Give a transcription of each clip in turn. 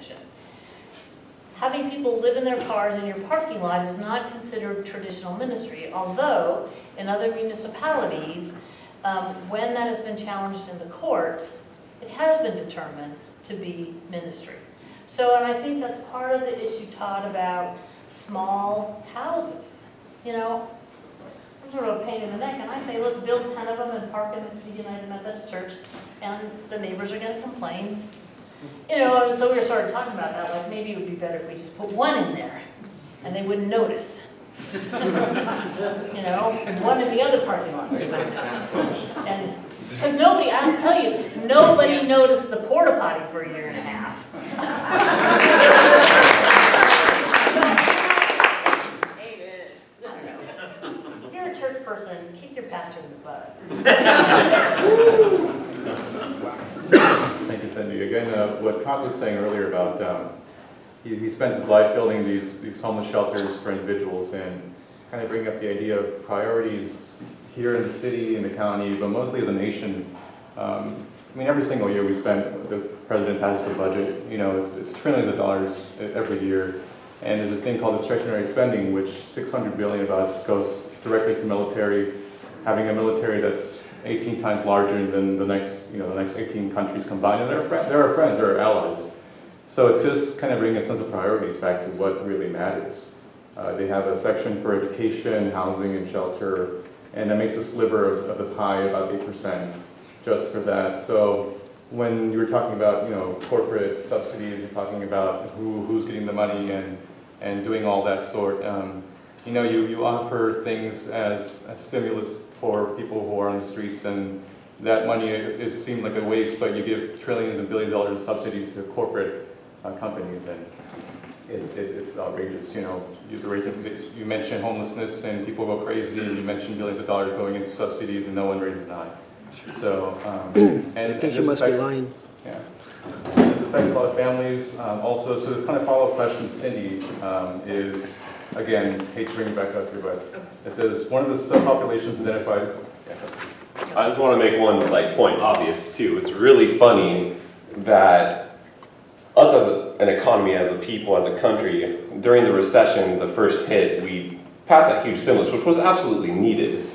definition. Having people live in their cars in your parking lot is not considered traditional ministry, although in other municipalities, when that has been challenged in the courts, it has been determined to be ministry. So, and I think that's part of the issue, Todd, about small houses. You know, I'm sort of a pain in the neck, and I say, let's build 10 of them and park them at the United Methodist Church, and the neighbors are going to complain. You know, so we were sort of talking about that, like maybe it would be better if we just put one in there, and they wouldn't notice. You know, one in the other parking lot. And because nobody, I'll tell you, nobody noticed the porta potty for a year and a half. Amen. I don't know. If you're a church person, kick your pastor in the butt. Thank you, Cindy. Again, what Todd was saying earlier about he spent his life building these homeless shelters for individuals, and kind of bring up the idea of priorities here in the city, in the county, but mostly as a nation. I mean, every single year we spend, the president passes the budget, you know, it's trillions of dollars every year. And there's this thing called discretionary spending, which $600 billion about goes directly to military, having a military that's 18 times larger than the next 18 countries combined. And they're our friends, they're our allies. So it's just kind of bringing a sense of priorities back to what really matters. They have a section for education, housing, and shelter, and that makes a sliver of the pie about 8% just for that. So when you were talking about, you know, corporate subsidies, you're talking about who's getting the money and doing all that sort. You know, you offer things as stimulus for people who are on the streets, and that money seemed like a waste, but you give trillions and billions of dollars of subsidies to corporate companies, and it's outrageous. You know, you mention homelessness and people go crazy, and you mention billions of dollars going into subsidies and no one raises an eye. So, I think you must be lying. Yeah. This affects a lot of families. Also, so this kind of follow-up question to Cindy is, again, hate to bring it back up here, but it says one of the subpopulations identified. Yeah. I just want to make one point obvious too. It's really funny that us as an economy, as a people, as a country, during the recession, the first hit, we passed that huge stimulus, which was absolutely needed,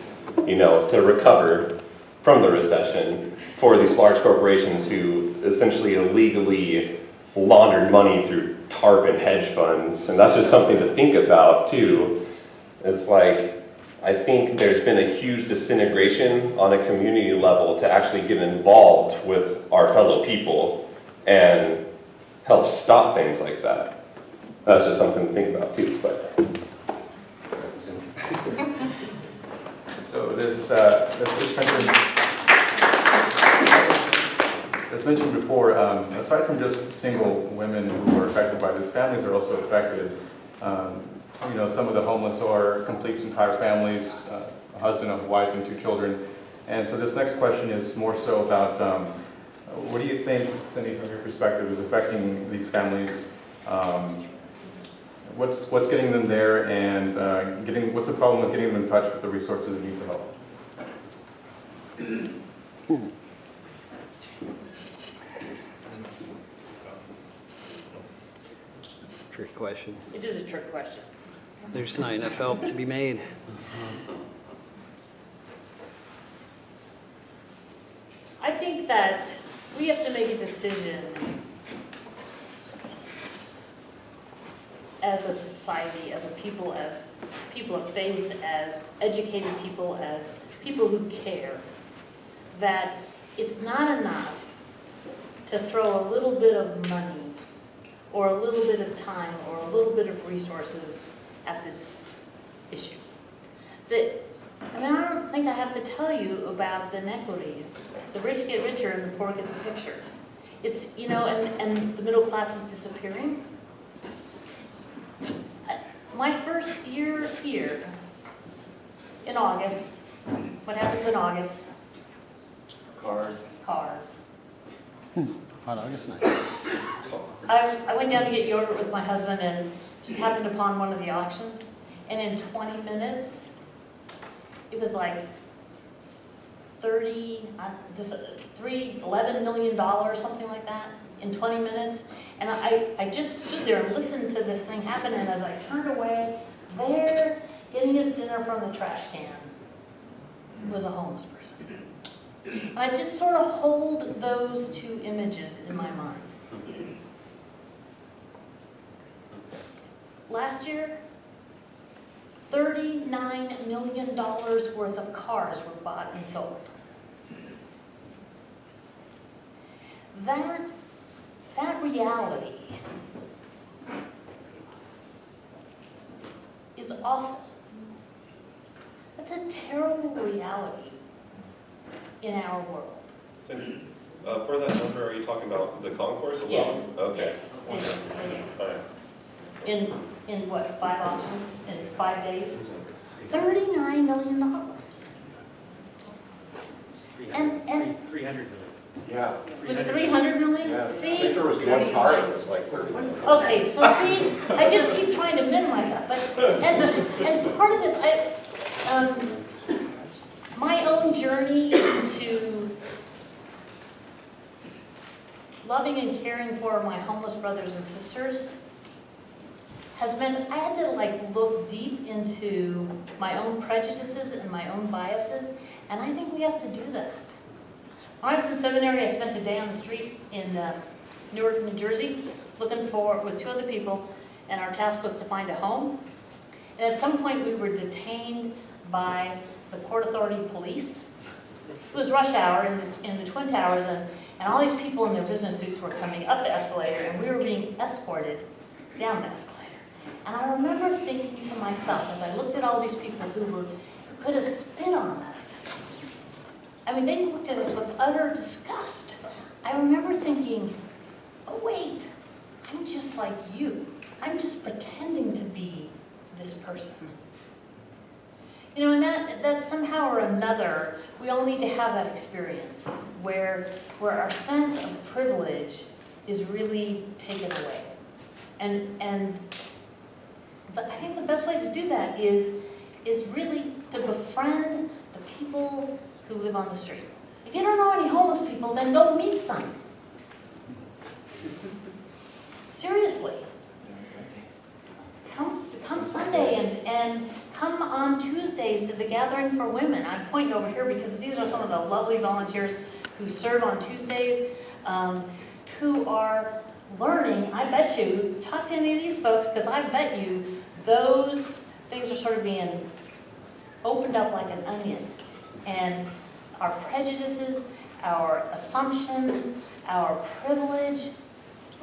you know, to recover from the recession for these large corporations who essentially illegally laundered money through TARP and hedge funds. And that's just something to think about too. It's like, I think there's been a huge disintegration on a community level to actually get involved with our fellow people and help stop things like that. That's just something to think about too. But so this as mentioned before, aside from just single women who are affected by this, families are also affected. You know, some of the homeless are complete entire families, a husband, a wife, and 2 children. And so this next question is more so about what do you think, Cindy, from your perspective, is affecting these families? What's getting them there, and what's the problem with getting them in touch with the resources they need for help? Trick question. It is a trick question. There's not enough help to be made. I think that we have to make a decision as a society, as people of faith, as educated people, as people who care, that it's not enough to throw a little bit of money or a little bit of time or a little bit of resources at this issue. I don't think I have to tell you about the inequities. The rich get richer and the poor get the picture. It's, you know, and the middle class is disappearing. My first year here, in August, what happens in August? Cars. Hot August night. I went down to get yogurt with my husband and just happened upon one of the auctions. And in 20 minutes, it was like $11 million, something like that. in 20 minutes. And I just stood there and listened to this thing happen, and as I turned away, there, getting his dinner from the trash can, was a homeless person. And I just sort of hold those two images in my mind. Last year, $39 million worth of cars were bought and sold. That reality is awful. That's a terrible reality in our world. So, for that number, are you talking about the concourse alone? Yes. Okay. I do. All right. In what, 5 auctions, in 5 days? $39 million. And 300 million. Yeah. was 300 million? Yeah. I See? think there was one car that was like 30 million. Okay, so see, I just keep trying to minimize that, but, and part of this, my own journey to loving and caring for my homeless brothers and sisters has meant I had to like look deep into my own prejudices and my own biases, and I think we have to do that. When I was in seminary, I spent a day on the street in Newark, New Jersey, with 2 other people, and our task was to find a home. And at some point, we were detained by the Port Authority police. It was rush hour in the Twin Towers, and all these people in their business suits were coming up the escalator, and we were being escorted down the escalator. And I remember thinking to myself, as I looked at all these people who could have spit on us, I mean, they looked at us with utter disgust. I remember thinking, oh wait, I'm just like you. I'm just pretending to be this person. You know, and that somehow or another, we all need to have that experience where our sense of privilege is really taken away. And I think the best way to do that is really to befriend the people who live on the street. If you don't know any homeless people, then go meet some. Seriously. Come Sunday and come on Tuesdays to the Gathering for Women. I'm pointing over here because these are some of the lovely volunteers who serve on Tuesdays, who are learning. I bet you, talk to any of these folks, because I bet you those things are sort of being opened up like an onion. And our prejudices, our assumptions, our privilege,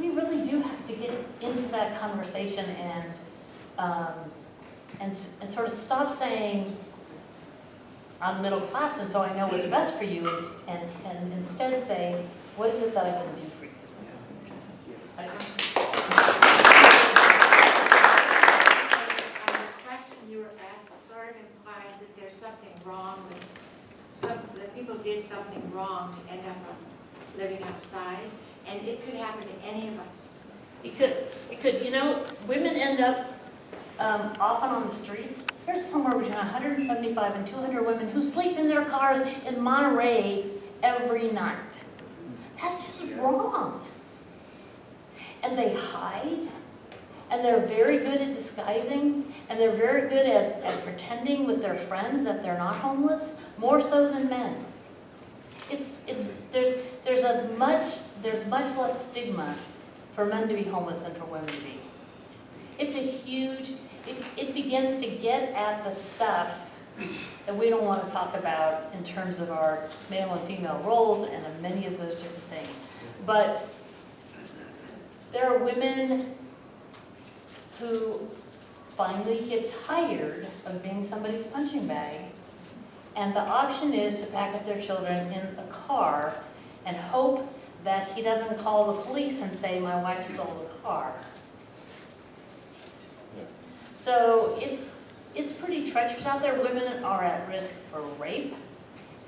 we really do have to get into that conversation and sort of stop saying, I'm middle class and so I know what's best for you, and instead say, what is it that I can do for you? The question you were asked sort of implies that there's something wrong with that people did something wrong to end up living outside, and it could happen to any of us. It could. You know, women end up often on the streets. There's somewhere between 175 and 200 women who sleep in their cars in Monterey every night. That's just wrong. And they hide, and they're very good at disguising, and they're very good at pretending with their friends that they're not homeless, more so than men. There's much less stigma for men to be homeless than for women to be. It's a huge, it begins to get at the stuff that we don't want to talk about in terms of our male and female roles and of many of those different things. But there are women who finally get tired of being somebody's punching bag, and the option is to pack up their children in a car and hope that he doesn't call the police and say, my wife stole the car. So it's pretty treacherous out there. Women are at risk for rape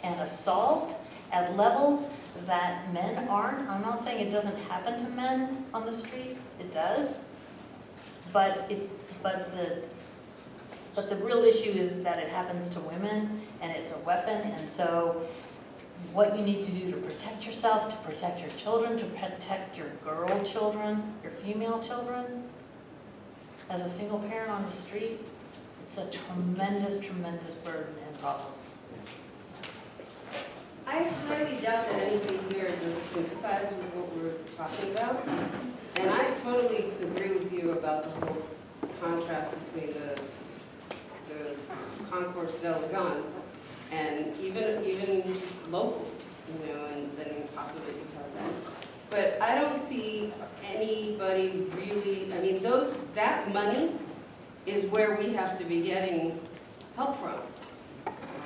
and assault at levels that men aren't. I'm not saying it doesn't happen to men on the street. It does. But the real issue is that it happens to women, and it's a weapon. And so what you need to do to protect yourself, to protect your children, to protect your girl children, your female children. As a single parent on the street, it's a tremendous, tremendous burden and problem. I highly doubt that anybody here doesn't sympathize with what we're talking about. And I totally agree with you about the whole contrast between the concourse d'elegance and even just locals, you know, and then on top of it you have that. But I don't see anybody really, I mean, that money is where we have to be getting help from.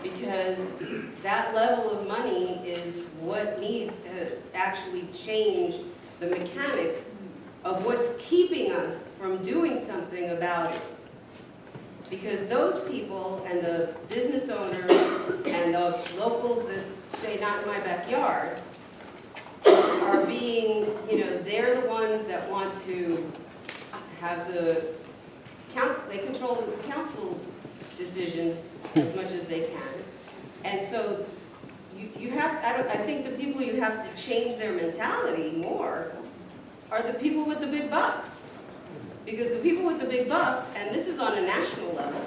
Because that level of money is what needs to actually change the mechanics of what's keeping us from doing something about it. Because those people and the business owners and the locals that say not in my backyard are being, you know, they're the ones that want to have the council, they control the council's decisions as much as they can. And so you have, I think the people you have to change their mentality more are the people with the big bucks. Because the people with the big bucks, and this is on a national level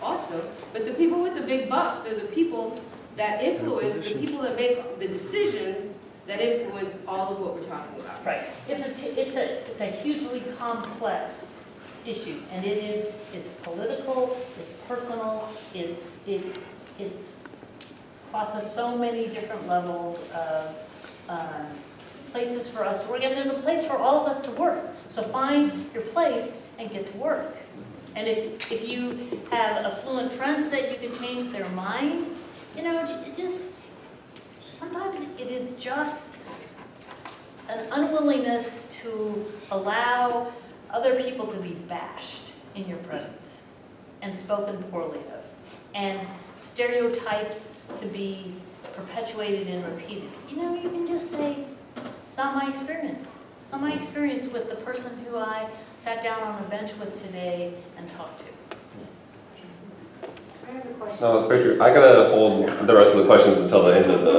also, but the people with the big bucks are the people that influence, the people that make the decisions that influence all of what we're talking about. Right. It's a hugely complex issue, and it's political, it's personal, it's crosses so many different levels of places for us to work, and there's a place for all of us to work. So find your place and get to work. And if you have affluent friends that you can change their mind, you know, sometimes it is just an unwillingness to allow other people to be bashed in your presence and spoken poorly of, and stereotypes to be perpetuated and repeated. You know, you can just say, it's not my experience. It's not my experience with the person who I sat down on a bench with today and talked to. I have a question. No, that's very true. I gotta hold the rest of the questions until the end of the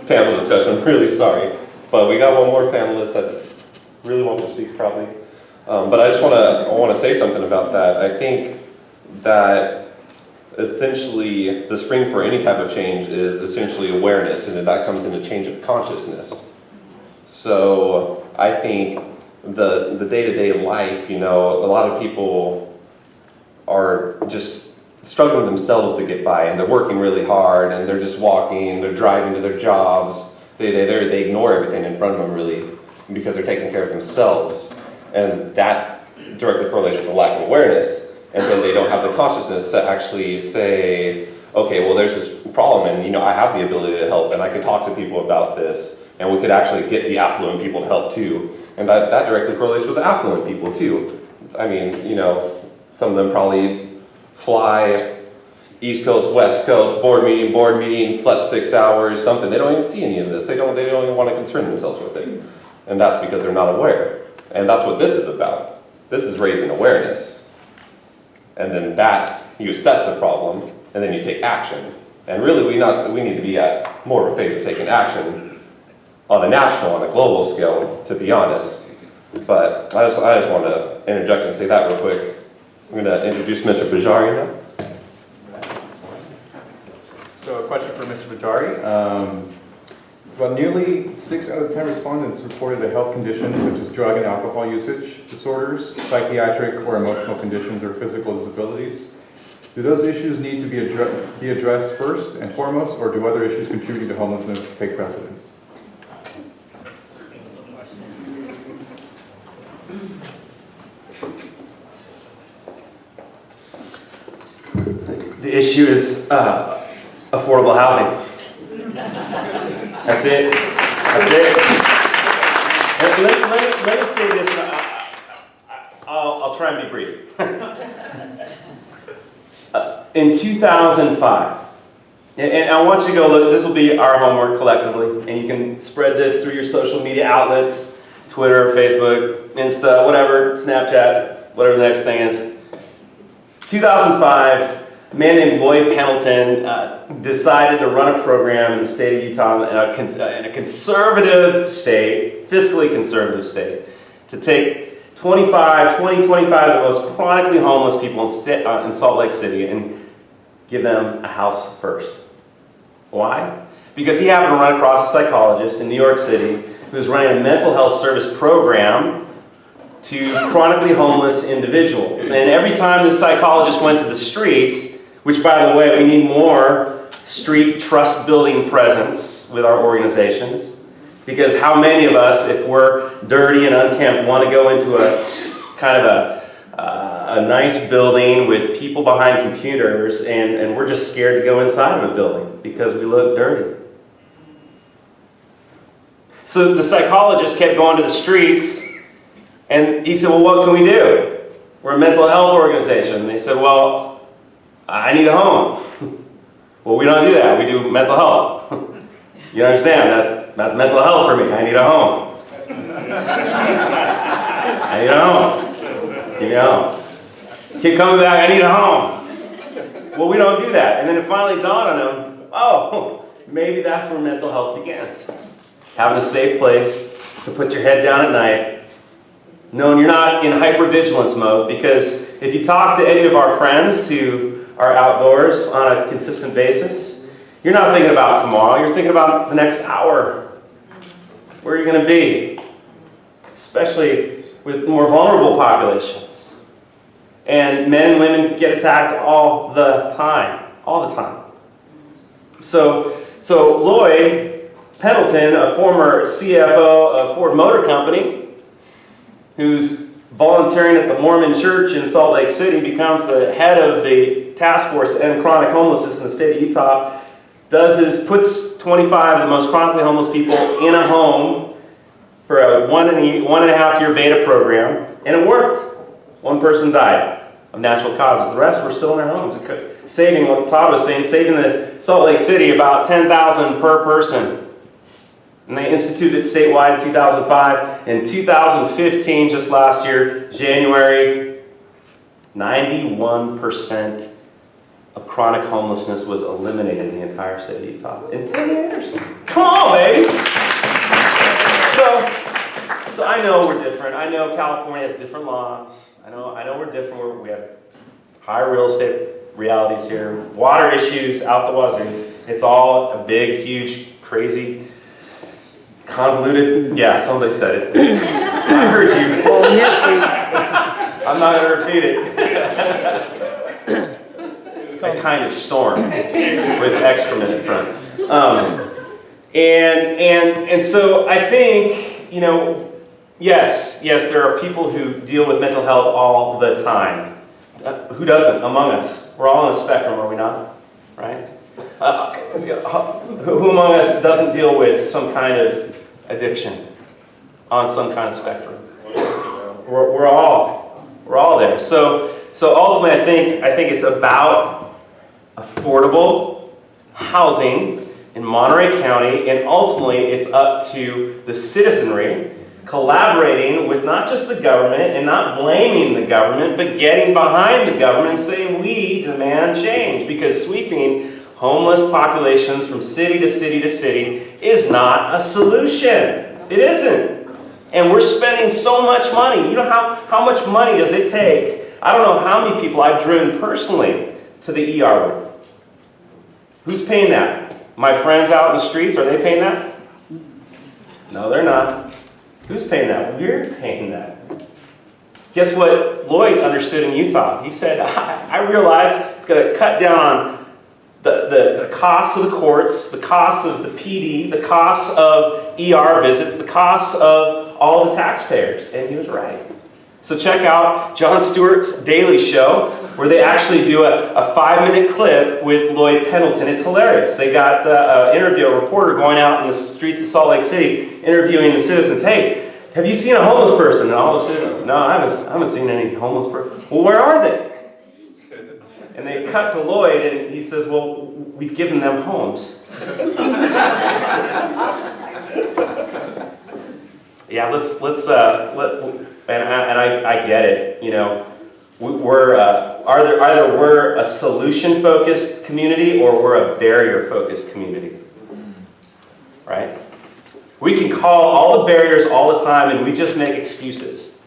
panel discussion. I'm really sorry. But we got one more panelist that really wants to speak probably. But I just want to say something about that. I think that essentially the spring for any type of change is essentially awareness, and that comes in a change of consciousness. So I think the day-to-day life, you know, a lot of people are just struggling themselves to get by, and they're working really hard, and they're just walking, they're driving to their jobs. They ignore everything in front of them really because they're taking care of themselves, and that directly correlates with the lack of awareness. And then they don't have the consciousness to actually say, okay, well, there's this problem, and you know, I have the ability to help, and I can talk to people about this, and we could actually get the affluent people to help too. And that directly correlates with the affluent people too. I mean, you know, some of them probably fly East Coast, West Coast, board meeting, slept 6 hours, something. They don't even see any of this. They don't even want to concern themselves with it. And that's because they're not aware. And that's what this is about. This is raising awareness. And then that, you assess the problem, and then you take action. And really, we need to be at more of a phase of taking action on a national, on a global scale, to be honest. But I just want to interject and say that real quick. I'm going to introduce Mr. Bajari now. So a question for Mr. Bajari. It's about nearly 6 out of 10 respondents reported a health condition such as drug and alcohol usage disorders, psychiatric or emotional conditions, or physical disabilities. Do those issues need to be addressed first and foremost, or do other issues contributing to homelessness take precedence? The issue is affordable housing. That's it. That's it. And let me say this. I'll try and be brief. In 2005, and I want you to go look. This will be our homework collectively, and you can spread this through your social media outlets: Twitter, Facebook, Insta, whatever, Snapchat, whatever the next thing is. 2005. a man named Lloyd Pendleton decided to run a program in the state of Utah, in a conservative state, fiscally conservative state, to take 25 of the most chronically homeless people in Salt Lake City and give them a house first. Why? Because he happened to run across a psychologist in New York City who was running a mental health service program to chronically homeless individuals. And every time this psychologist went to the streets, which by the way, we need more street trust building presence with our organizations, because how many of us, if we're dirty and unkempt, want to go into a kind of a nice building with people behind computers, and we're just scared to go inside of a building because we look dirty. So the psychologist kept going to the streets, and he said, well, what can we do? We're a mental health organization. And they said, well, I need a home. Well, we don't do that. We do mental health. You understand? That's mental health for me. I need a home. I need a home. Give me a home. Keep coming back, I need a home. Well, we don't do that. And then it finally dawned on him, oh, maybe that's where mental health begins. Having a safe place to put your head down at night, knowing you're not in hypervigilance mode, because if you talk to any of our friends who are outdoors on a consistent basis, you're not thinking about tomorrow, you're thinking about the next hour. Where are you going to be? Especially with more vulnerable populations. And men and women get attacked all the time. All the time. So Lloyd Pendleton, a former CFO of Ford Motor Company, who's volunteering at the Mormon Church in Salt Lake City, becomes the head of the task force to end chronic homelessness in the state of Utah, puts 25 of the most chronically homeless people in a home for a 1.5 year beta program, and it worked. One person died of natural causes. The rest were still in their homes. Saving, what Todd was saying, saving the Salt Lake City about $10,000 per person. And they instituted it statewide in 2005. In 2015, just last year, January, 91% of chronic homelessness was eliminated in the entire state of Utah. In 10 years. Come on, baby! So I know we're different. I know California has different laws. I know we're different. We have higher real estate realities here. Water issues out the wazoo. It's all a big, huge, crazy, convoluted. Yeah, somebody said it. I heard you. Well, yes, I'm not going to repeat it. A kind of storm with excrement in front. And so I think, yes, there are people who deal with mental health all the time. Who doesn't among us? We're all on a spectrum, are we not? Right? Who among us doesn't deal with some kind of addiction on some kind of spectrum? We're all there. So ultimately, I think it's about affordable housing in Monterey County, and ultimately it's up to the citizenry collaborating with not just the government and not blaming the government, but getting behind the government and saying we demand change, because sweeping homeless populations from city to city to city is not a solution. It isn't. And we're spending so much money. You know how much money does it take? I don't know how many people I've driven personally to the ER room. Who's paying that? My friends out in the streets, are they paying that? No, they're not. Who's paying that? We're paying that. Guess what Lloyd understood in Utah? He said, I realize it's going to cut down on the costs of the courts, the costs of the PD, the costs of ER visits, the costs of all the taxpayers. And he was right. So check out Jon Stewart's Daily Show, where they actually do a 5-minute clip with Lloyd Pendleton. It's hilarious. They got a reporter going out in the streets of Salt Lake City, interviewing the citizens. Hey, have you seen a homeless person? And all the citizens, no, I haven't seen any homeless person. Well, where are they? And they cut to Lloyd, and he says, well, we've given them homes. Yeah, and I get it, either we're a solution-focused community or we're a barrier-focused community, right? We can call all the barriers all the time and we just make excuses.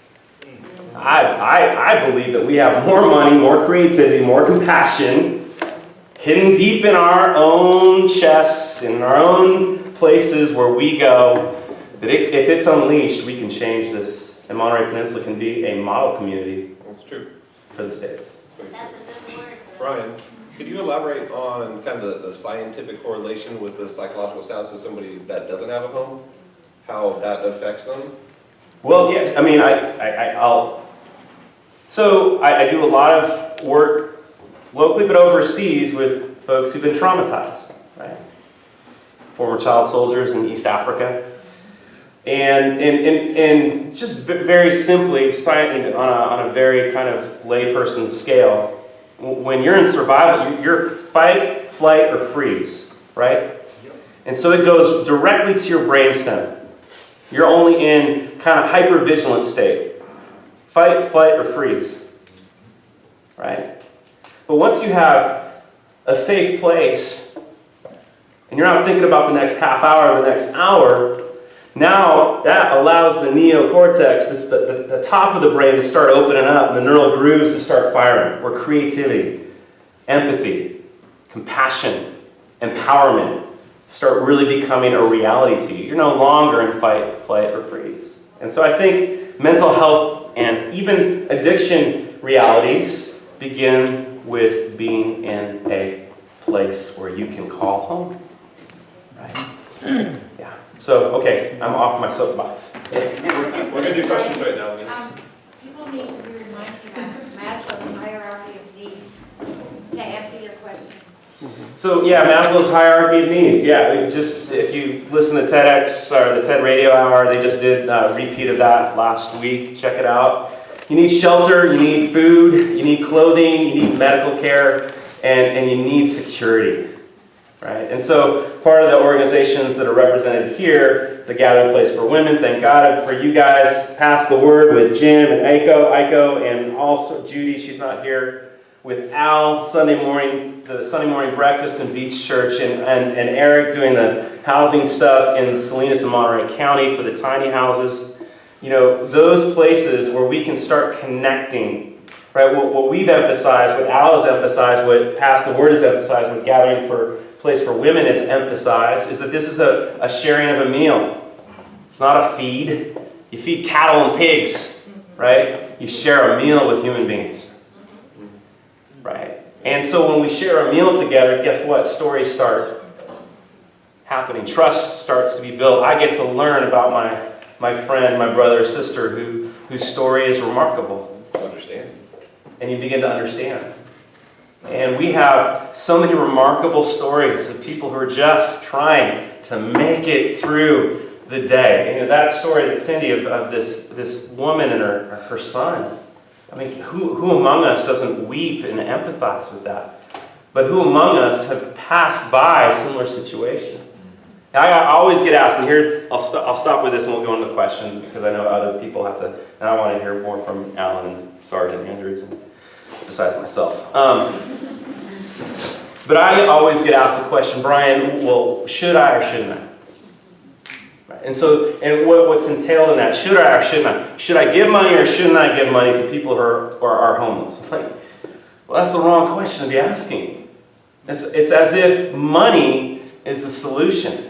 I believe that we have more money, more creativity, more compassion hidden deep in our own chests, in our own places where we go, that if it's unleashed, we can change this. And Monterey Peninsula can be a model community. That's true. For the States. That's a good word. Brian, could you elaborate on kind of the scientific correlation with the psychological status of somebody that doesn't have a home? How that affects them? Well, yeah, I mean, I do a lot of work locally but overseas with folks who've been traumatized, right? Former child soldiers in East Africa. And just very simply, on a very kind of layperson scale, when you're in survival, you're fight, flight, or freeze, right? And so it goes directly to your brainstem. You're only in kind of hypervigilant state. Fight, flight, or freeze, right? But once you have a safe place, and you're not thinking about the next half hour or the next hour, now that allows the neocortex, the top of the brain, to start opening up and the neural grooves to start firing, where creativity, empathy, compassion, empowerment start really becoming a reality to you. You're no longer in fight, flight, or freeze. And so I think mental health and even addiction realities begin with being in a place where you can call home. Right? Yeah. So, okay, I'm off my soapbox. We're going to do questions right now. People need to be reminded about Maslow's hierarchy of needs to answer your question. So, yeah, Maslow's hierarchy of needs. Yeah, if you listen to TEDx or the TED Radio Hour, they just did a repeat of that last week. Check it out. You need shelter, you need food, you need clothing, you need medical care, and you need security. Right? And so part of the organizations that are represented here, the Gathering Place for Women, thank God for you guys. Pass the word with Jim and Aiko, and also Judy, she's not here, with Al, Sunday morning, the Sunday morning breakfast in Beach Church, and Eric doing the housing stuff in Salinas and Monterey County for the tiny houses. You know, those places where we can start connecting, right? What we've emphasized, what Al has emphasized, what Pass the Word has emphasized, what Gathering Place for Women has emphasized, is that this is a sharing of a meal. It's not a feed. You feed cattle and pigs, right? You share a meal with human beings, right? And so when we share a meal together, guess what? Stories start happening. Trust starts to be built. I get to learn about my friend, my brother or sister whose story is remarkable. Understand. And you begin to understand. And we have so many remarkable stories of people who are just trying to make it through the day. You know, that story that Cindy of this woman and her son. I mean, who among us doesn't weep and empathize with that? But who among us have passed by similar situations? Now, I always get asked, and here I'll stop with this and we'll go into questions because I know other people have to, and I want to hear more from Alan and Sergeant Andrews and besides myself. But I always get asked the question, Brian, well, should I or shouldn't I? Right. And so, what's entailed in that, should I or shouldn't I? Should I give money or shouldn't I give money to people who are homeless? I'm like, well, that's the wrong question to be asking. It's as if money is the solution.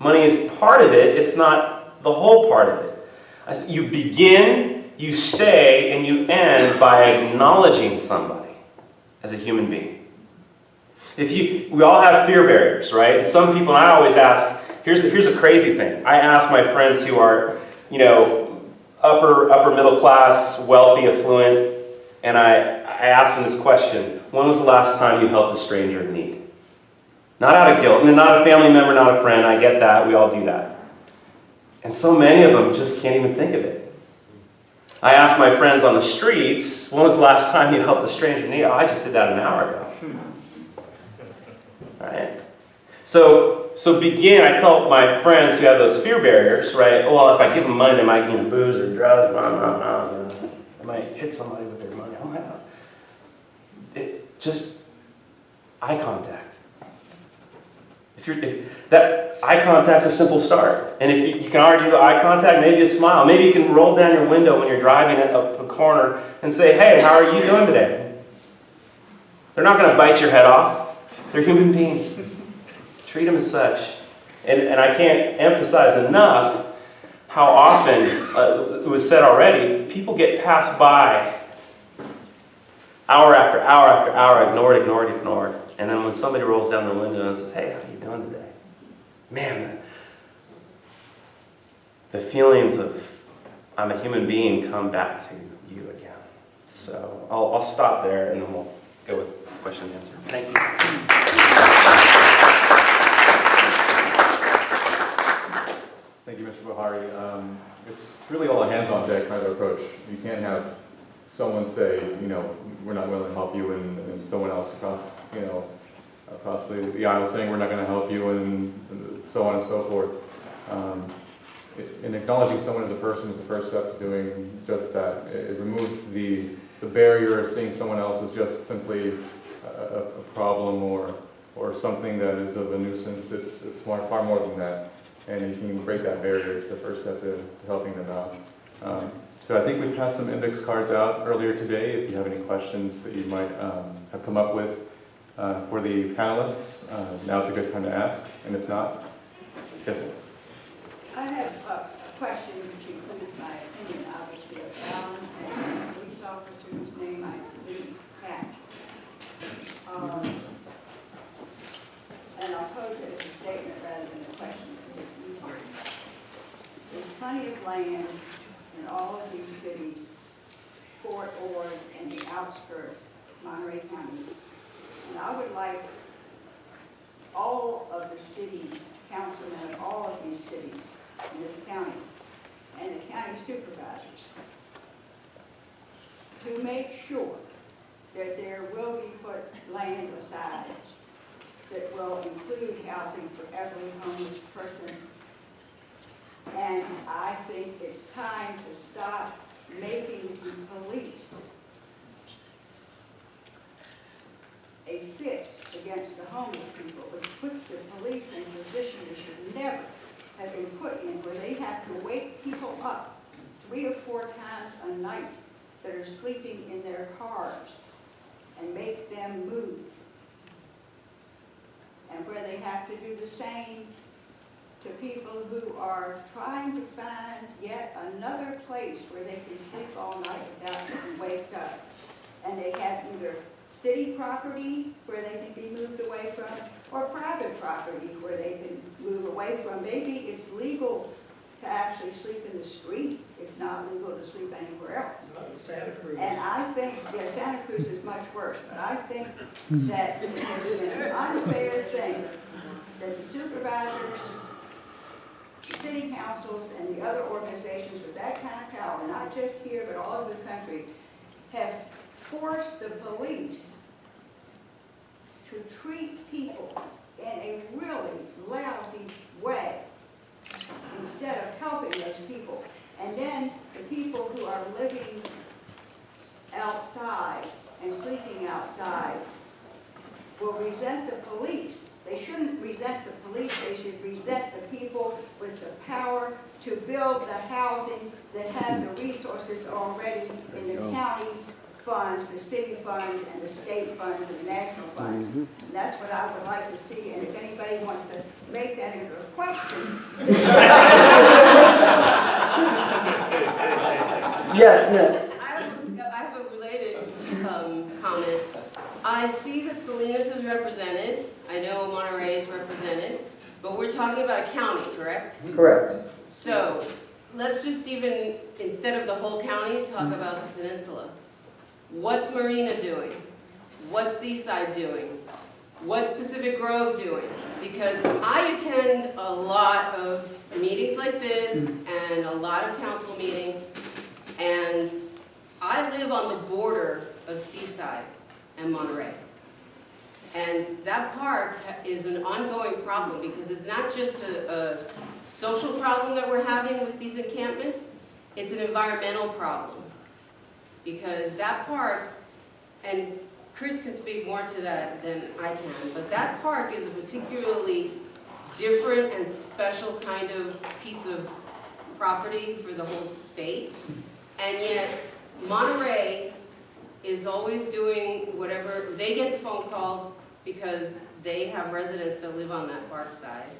Money is part of it, it's not the whole part of it. You begin, you stay, and you end by acknowledging somebody as a human being. We all have fear barriers, right? And some people, and I always ask, here's a crazy thing. I ask my friends who are, upper middle class, wealthy, affluent, and I ask them this question: when was the last time you helped a stranger in need? Not out of guilt, not a family member, not a friend, I get that, we all do that. And so many of them just can't even think of it. I ask my friends on the streets, when was the last time you helped a stranger in need? Oh, I just did that an hour ago. Right? So I tell my friends who have those fear barriers, right? Well, if I give them money, they might, booze or drugs, they might hit somebody with their money. Just eye contact. That eye contact's a simple start. And if you can already do the eye contact, maybe a smile. Maybe you can roll down your window when you're driving it up the corner and say, hey, how are you doing today? They're not going to bite your head off. They're human beings. Treat them as such. And I can't emphasize enough how often, it was said already, people get passed by hour after hour after hour, ignored. And then when somebody rolls down the window and says, hey, how are you doing today? Man, the feelings of I'm a human being come back to you again. So I'll stop there and then we'll go with question and answer. Thank you. Thank you, Mr. Bajari. It's really all a hands-on deck kind of approach. You can't have someone say, we're not willing to help you, and someone else across the aisle saying we're not going to help you, and so on and so forth. And acknowledging someone as a person is the first step to doing just that. It removes the barrier of seeing someone else as just simply a problem or something that is of a nuisance. It's far more than that. And you can break that barrier. It's the first step to helping them out. So I think we passed some index cards out earlier today. If you have any questions that you might have come up with for the panelists, now's a good time to ask. And if not, yes. I have a question which includes my opinion, obviously, about a police officer whose name I didn't catch. And I'll pose it as a statement rather than a question because it's easier. There's plenty of land in all of these cities, Fort Ord and the outskirts, Monterey County. And I would like all of the city councilmen of all of these cities in this county and the county supervisors to make sure that there will be put land aside that will include housing for every homeless person. And I think it's time to stop making the police a fist against the homeless people, which puts the police in a position they should never have been put in, where they have to wake people up 3 or 4 times a night that are sleeping in their cars and make them move. And where they have to do the same to people who are trying to find yet another place where they can sleep all night without being waked up. And they have either city property where they can be moved away from, or private property where they can move away from. Maybe it's legal to actually sleep in the street. It's not legal to sleep anywhere else. Not in Santa Cruz. And I think, Santa Cruz is much worse, but I think that it's an unfair thing that the supervisors, the city councils, and the other organizations with that kind of power, not just here but all over the country, have forced the police to treat people in a really lousy way instead of helping those people. And then the people who are living outside and sleeping outside will resent the police. They shouldn't resent the police, they should resent the people with the power to build the housing that have the resources already in the county funds, the city funds, and the state funds, and the national funds. And that's what I would like to see, and if anybody wants to make that into a question. Yes, miss. I have a related comment. I see that Salinas is represented. I know Monterey is represented, but we're talking about a county, correct? Correct. So let's just even, instead of the whole county, talk about the peninsula. What's Marina doing? What's Seaside doing? What's Pacific Grove doing? Because I attend a lot of meetings like this and a lot of council meetings, and I live on the border of Seaside and Monterey. And that park is an ongoing problem because it's not just a social problem that we're having with these encampments, it's an environmental problem. because that park, and Chris can speak more to that than I can, but that park is a particularly different and special kind of piece of property for the whole state. And yet, Monterey is always doing whatever, they get the phone calls because they have residents that live on that park side.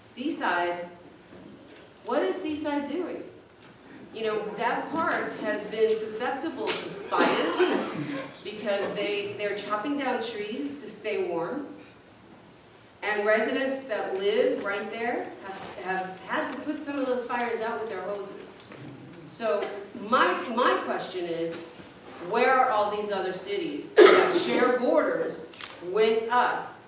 Seaside, what is Seaside doing? You know, that park has been susceptible to fires because they're chopping down trees to stay warm. And residents that live right there have had to put some of those fires out with their hoses. So my question is, where are all these other cities that share borders with us?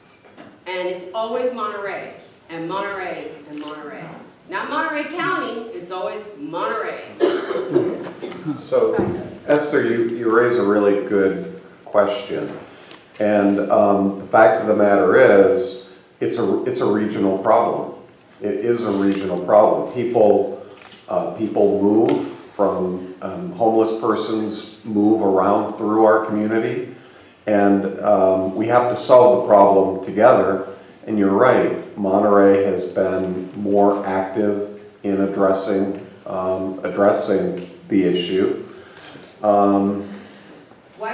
And it's always Monterey, and Monterey, and Monterey. Not Monterey County, it's always Monterey. So, Esther, you raise a really good question. And the fact of the matter is, it's a regional problem. It is a regional problem. People move from, homeless persons move around through our community, and we have to solve the problem together. And you're right, Monterey has been more active in addressing the issue. Why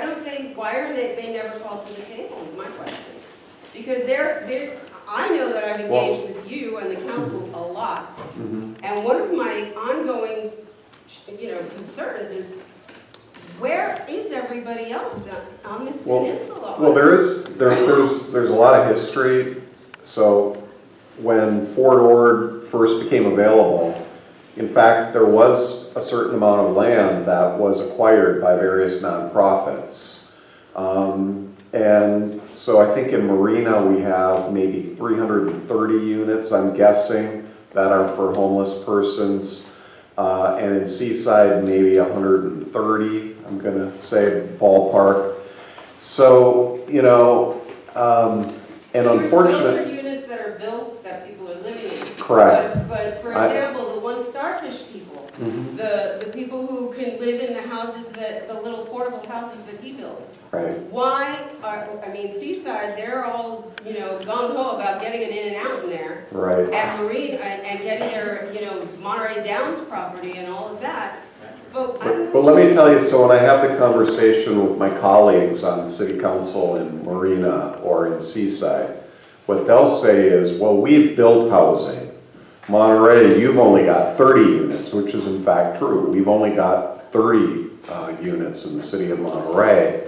are they never called to the table is my question. Because I know that I've engaged with you and the council a lot. And one of my ongoing, concerns is, where is everybody else on this peninsula? Well, there's a lot of history. So when Fort Ord first became available, in fact, there was a certain amount of land that was acquired by various nonprofits. And so I think in Marina we have maybe 330 units, I'm guessing, that are for homeless persons. And in Seaside, maybe 130, I'm going to say ballpark. So, and unfortunately, those are units that are built that people are living in. Correct. But for example, the one Starfish people, the people who can live in the houses the little portable houses that he built. Right. Seaside, they're all, gung-ho about getting it in and out in there. Right. At Marine, and getting their, Monterey Downs property and all of that. But let me tell you, so when I have the conversation with my colleagues on city council in Marina or in Seaside, what they'll say is, well, we've built housing. Monterey, you've only got 30 units, which is in fact true. We've only got 30 units in the city of Monterey.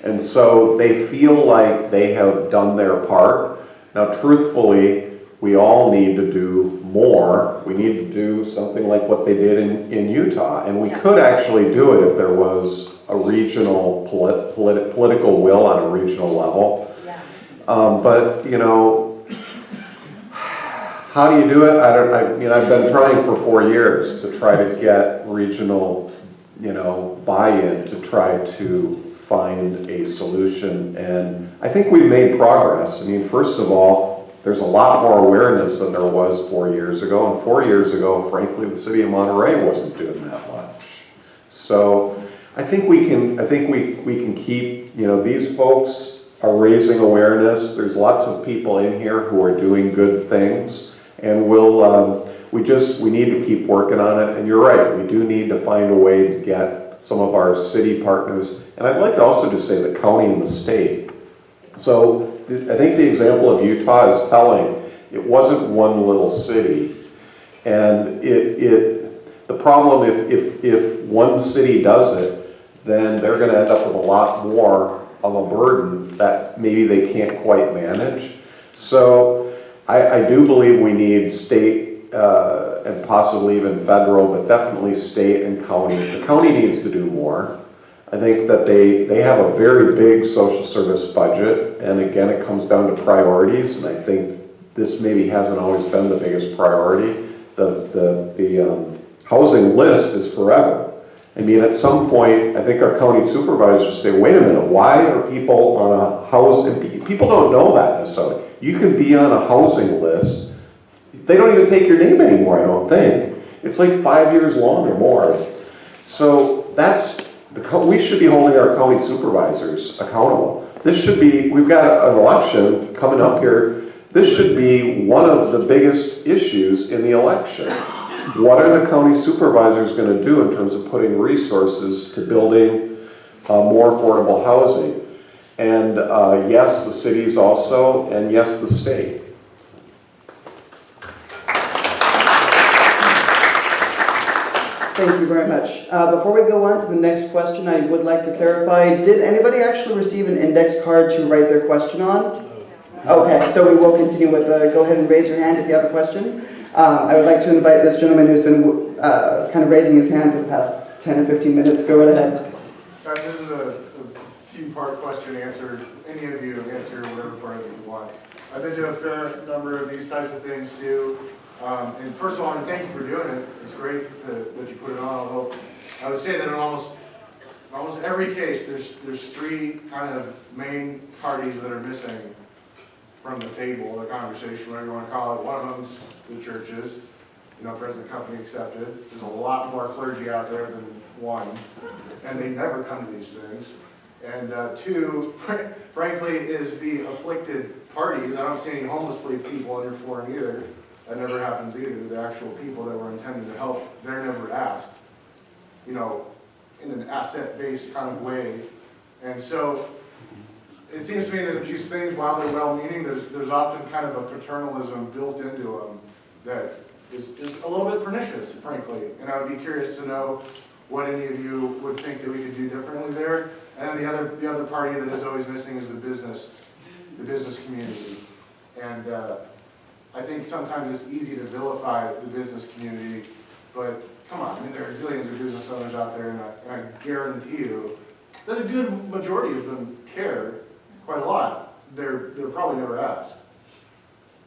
And so they feel like they have done their part. Now, truthfully, we all need to do more. We need to do something like what they did in Utah. And we could actually do it if there was a regional political will on a regional level. Yeah. But, how do you do it? I've been trying for 4 years to try to get regional, buy-in to try to find a solution. And I think we've made progress. First of all, there's a lot more awareness than there was 4 years ago. And 4 years ago, frankly, the city of Monterey wasn't doing that much. So I think we can keep, these folks are raising awareness. There's lots of people in here who are doing good things. And we need to keep working on it. And you're right, we do need to find a way to get some of our city partners. And I'd like to also just say the county and the state. So I think the example of Utah is telling. It wasn't one little city. And the problem, if one city does it, then they're going to end up with a lot more of a burden that maybe they can't quite manage. So I do believe we need state and possibly even federal, but definitely state and county. The county needs to do more. I think that they have a very big social service budget, and again, it comes down to priorities, and I think this maybe hasn't always been the biggest priority. The housing list is forever. At some point, I think our county supervisors say, wait a minute, why are people on a housing, people don't know that necessarily. You can be on a housing list, they don't even take your name anymore, I don't think. It's like 5 years long or more. So that's we should be holding our county supervisors accountable. This should be, we've got an election coming up here. This should be one of the biggest issues in the election. What are the county supervisors going to do in terms of putting resources to building more affordable housing? And yes, the cities also, and yes, the state. Thank you very much. Before we go on to the next question, I would like to clarify, did anybody actually receive an index card to write their question on? Okay, so we will continue with the, go ahead and raise your hand if you have a question. I would like to invite this gentleman who's been kind of raising his hand for the past 10 or 15 minutes. Go right ahead. Sorry, this is a few-part question answer. Any of you answer whatever part of it you want. I've been to a fair number of these types of things too. And first of all, thank you for doing it. It's great that you put it on. Although I would say that in almost every case, there's three kind of main parties that are missing from the table, the conversation, whatever you want to call it. One of them's the churches, present company accepted. There's a lot more clergy out there than one, and they never come to these things. And two, frankly, is the afflicted parties. I don't see any homeless people in your forum either. That never happens either. The actual people that were intended to help, they're never asked, in an asset-based kind of way. And so it seems to me that these things, while they're well-meaning, there's often kind of a paternalism built into them that is a little bit pernicious, frankly. And I would be curious to know what any of you would think that we could do differently there. And then the other party that is always missing is the business community. And I think sometimes it's easy to vilify the business community, but come on, there are zillions of business owners out there, and I guarantee you that a good majority of them care quite a lot. They're probably never asked.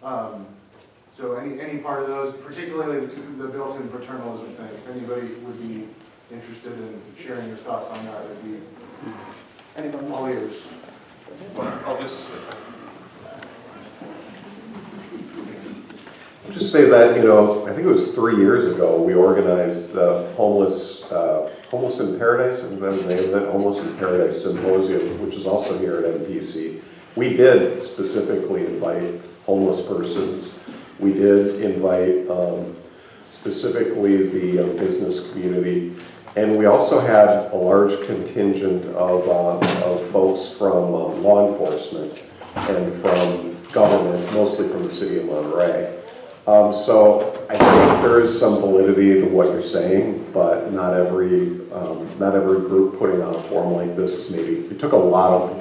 So any part of those, particularly the built-in paternalism thing, if anybody would be interested in sharing your thoughts on that, it'd be all ears. I'll just Just say that, I think it was 3 years ago, we organized the Homeless in Paradise, and then they had Homeless in Paradise Symposium, which is also here at MPC. We did specifically invite homeless persons. We did invite specifically the business community. And we also had a large contingent of folks from law enforcement and from government, mostly from the city of Monterey. So I think there is some validity to what you're saying, but not every group putting on a forum like this is maybe, it took a lot of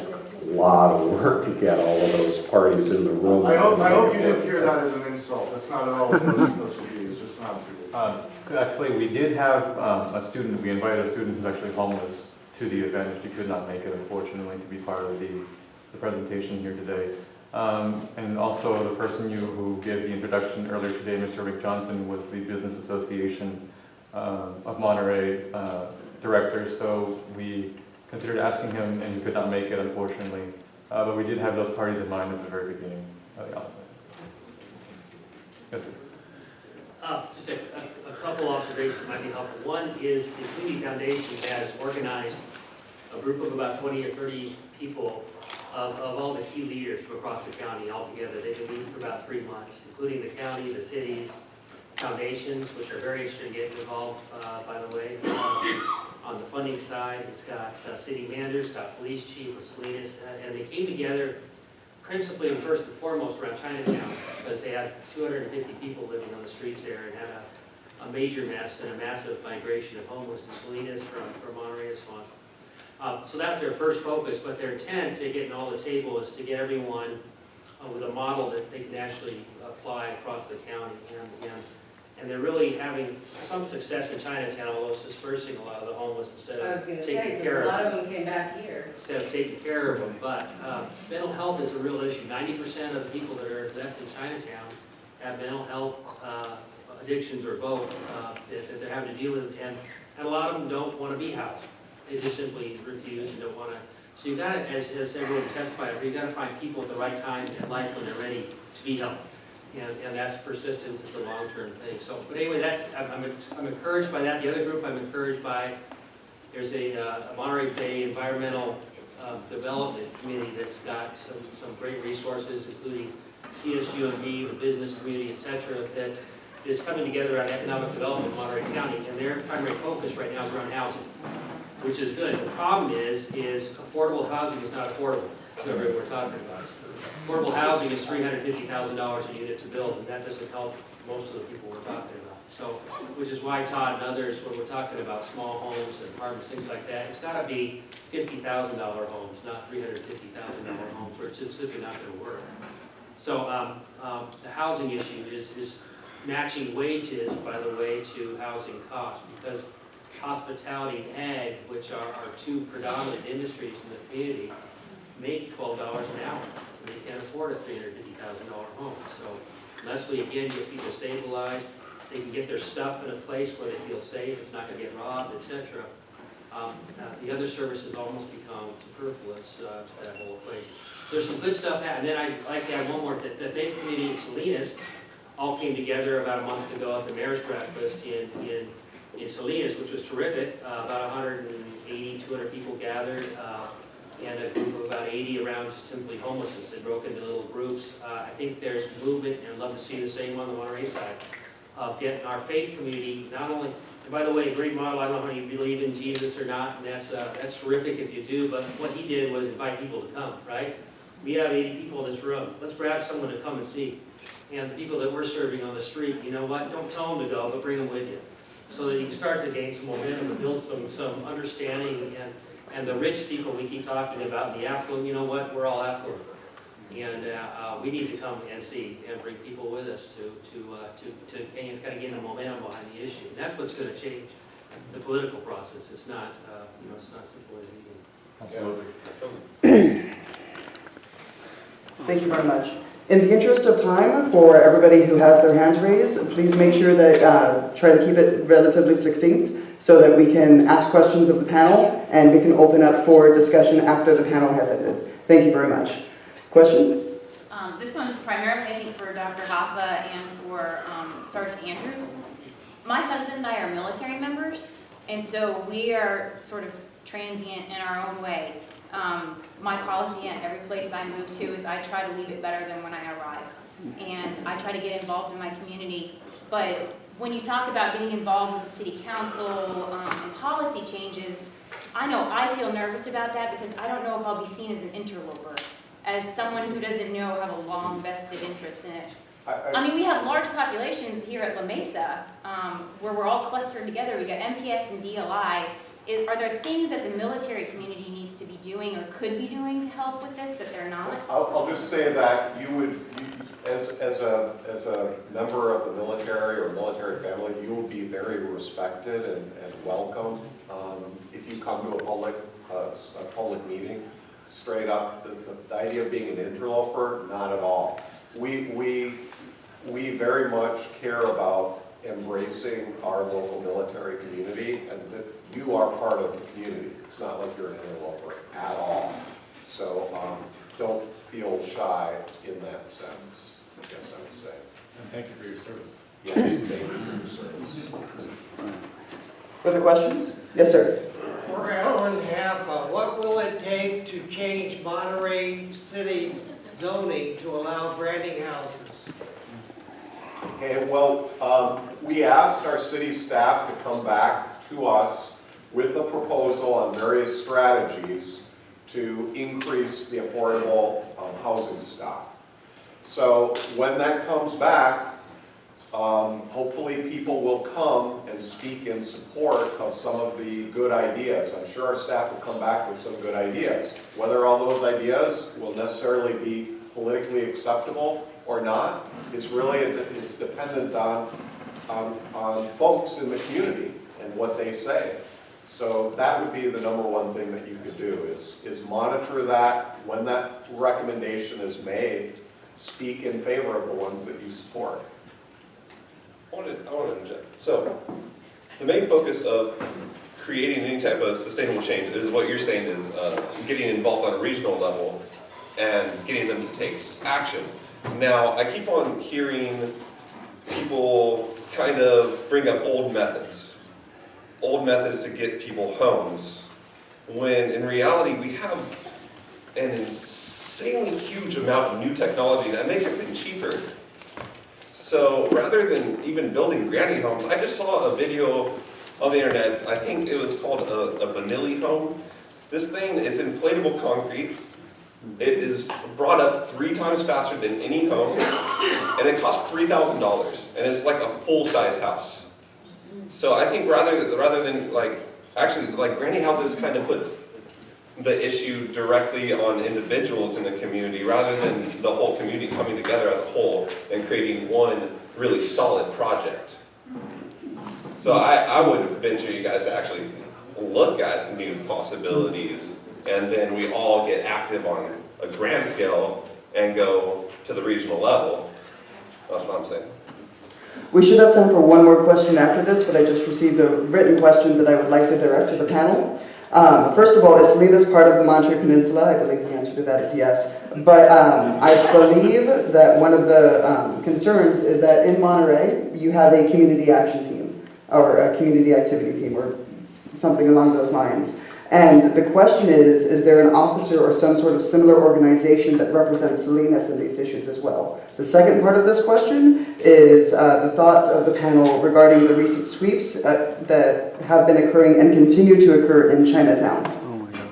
work to get all of those parties in the room. I hope you didn't hear that as an insult. That's not at all what it's supposed to be. It's just not true. Actually, we did have we invited a student who's actually homeless to the event. She could not make it, unfortunately, to be part of the presentation here today. And also the person who gave the introduction earlier today, Mr. Rick Johnson, was the Business Association of Monterey director, so we considered asking him, and he could not make it, unfortunately. But we did have those parties in mind at the very beginning of the onset. Yes, sir. Just a couple observations might be helpful. One is the Community Foundation has organized a group of about 20 or 30 people of all the key leaders from across the county all together. They've been meeting for about 3 months, including the county, the cities, foundations, which are very interested in getting involved, by the way. On the funding side, it's got city managers, got police chief of Salinas, and they came together principally and first and foremost around Chinatown, because they had 250 people living on the streets there and had a major mess and a massive migration of homeless to Salinas from Monterey and so on. So that's their first focus, but their intent to get all the table is to get everyone with a model that they can actually apply across the county. And they're really having some success in Chinatown, although it's dispersing a lot of the homeless instead of taking care of them. A lot of them came back here. Instead of taking care of them, but mental health is a real issue. 90% of the people that are left in Chinatown have mental health addictions or both that they're having to deal with, and a lot of them don't want to be housed. They just simply refuse and don't want to. So you've got to, as everyone testified, you've got to find people at the right time in life when they're ready to be helped. And that's persistence, it's a long-term thing. So, but anyway, I'm encouraged by that. The other group I'm encouraged by there's a Monterey Bay Environmental Development Committee that's got some great resources, including CSUMB, the business community, et cetera, that is coming together around economic development in Monterey County, and their primary focus right now is around housing, which is good. The problem is affordable housing is not affordable. That's what we're talking about. Affordable housing is $350,000 a unit to build, and that doesn't help most of the people we're talking about. So, which is why Todd and others, when we're talking about small homes and apartments, things like that, it's got to be $50,000 homes, not $350,000 homes, where it's simply not going to work. So the housing issue is matching wages, by the way, to housing costs, because hospitality and ag, which are our two predominant industries in the community, make $12 an hour. They can't afford a $350,000 home. So unless we, again, get people stabilized, they can get their stuff in a place where they feel safe, it's not going to get robbed, etc. The other services almost become superfluous to that whole equation. So there's some good stuff happening. And then I'd like to add one more. The faith community in Salinas all came together about a month ago at the mayor's breakfast in Salinas, which was terrific. About 180, 200 people gathered, and a group of about 80 around just simply homelessness. They broke into little groups. I think there's movement, and I'd love to see the same on the Monterey side, of getting our faith community not only, and by the way, great model, I don't know how you believe in Jesus or not, and that's terrific if you do, but what he did was invite people to come, right? We have 80 people in this room. Let's grab someone to come and see. And the people that we're serving on the street, you know what, don't tell them to go, but bring them with you. So that you can start to gain some momentum and build some understanding, and the rich people we keep talking about, the affluent, you know what, we're all affluent. And we need to come and see and bring people with us to kind of gain the momentum behind the issue. And that's what's going to change the political process. It's not, it's not simple as Absolutely. Thank you very much. In the interest of time, for everybody who has their hands raised, please make sure that try to keep it relatively succinct so that we can ask questions of the panel and we can open up for discussion after the panel has ended. Thank you very much. Question? This one's primarily, I think, for Dr. Haffa and for Sergeant Andrews. My husband and I are military members, and so we are sort of transient in our own way. My policy at every place I move to is I try to leave it better than when I arrive. And I try to get involved in my community. But when you talk about getting involved with the city council and policy changes, I know I feel nervous about that because I don't know if I'll be seen as an interloper, as someone who doesn't know have a long vested interest in it. I mean, we have large populations here at La Mesa where we're all clustered together. We got MPS and DLI. Are there things that the military community needs to be doing or could be doing to help with this that they're not? I'll just say that as a member of the military or military family, you will be very respected and welcome if you come to a public meeting. Straight up, the idea of being an interloper, not at all. We very much care about embracing our local military community, and that you are part of the community. It's not like you're an interloper at all. So don't feel shy in that sense, I guess I would say. And thank you for your service. Yes, thank you for your service. Further questions? Yes, sir. For Alan Haffa, what will it take to change Monterey City's zoning to allow branding houses? Okay, well, we asked our city staff to come back to us with a proposal on various strategies to increase the affordable housing stock. So when that comes back, hopefully people will come and speak in support of some of the good ideas. I'm sure our staff will come back with some good ideas. Whether all those ideas will necessarily be politically acceptable or not, it's dependent on folks in the community and what they say. So that would be the number one thing that you could do is monitor that. When that recommendation is made, speak in favor of the ones that you support. I want to interject. So, the main focus of creating any type of sustainable change is what you're saying is getting involved on a regional level and getting them to take action. Now, I keep on hearing people kind of bring up old methods. old methods to get people homes, when in reality we have an insanely huge amount of new technology that makes everything cheaper. So rather than even building granny homes, I just saw a video on the internet, I think it was called a Banilli home. This thing is inflatable concrete. It is brought up 3 times faster than any home, and it costs $3,000, and it's like a full-size house. So I think rather than like granny houses kind of puts the issue directly on individuals in the community rather than the whole community coming together as a whole and creating one really solid project. So I would venture you guys to actually look at new possibilities, and then we all get active on a grand scale and go to the regional level. That's what I'm saying. We should have time for one more question after this, but I just received a written question that I would like to direct to the panel. First of all, is Salinas part of the Monterey Peninsula? I believe the answer to that is yes. But I believe that one of the concerns is that in Monterey, you have a community action team, or a community activity team, or something along those lines. And the question is there an officer or some sort of similar organization that represents Salinas in these issues as well? The second part of this question is the thoughts of the panel regarding the recent sweeps that have been occurring and continue to occur in Chinatown. Oh my God.